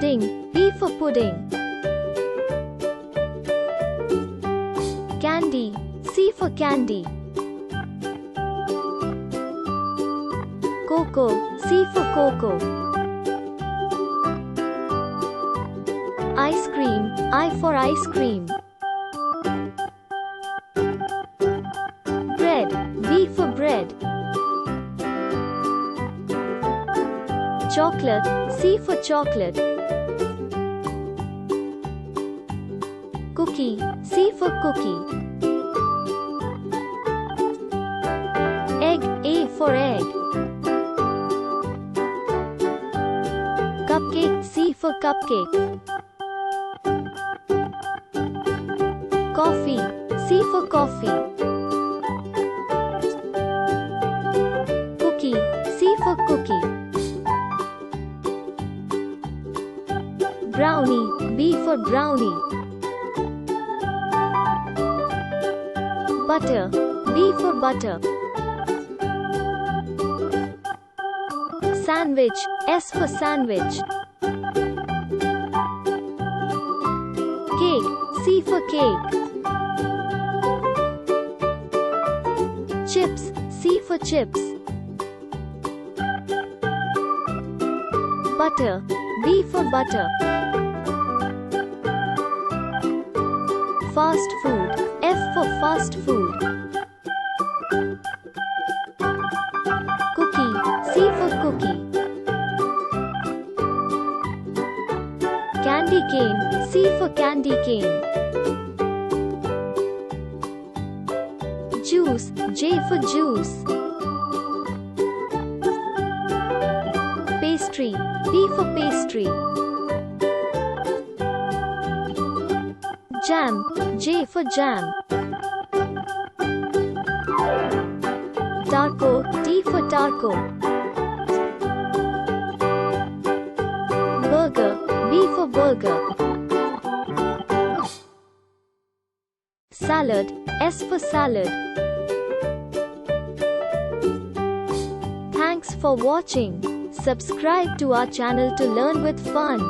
Pudding, P for pudding. Candy, C for candy. Cocoa, C for cocoa. Ice cream, I for ice cream. Bread, B for bread. Chocolate, C for chocolate. Cookie, C for cookie. Egg, A for egg. Cupcake, C for cupcake. Coffee, C for coffee. Cookie, C for cookie. Brownie, B for brownie. Butter, B for butter. Sandwich, S for sandwich. Cake, C for cake. Chips, C for chips. Butter, B for butter. Fast food, F for fast food. Cookie, C for cookie. Candy cane, C for candy cane. Juice, J for juice. Pastry, P for pastry. Jam, J for jam. Taco, T for taco. Burger, B for burger. Salad, S for salad. Thanks for watching. Subscribe to our channel to learn with fun.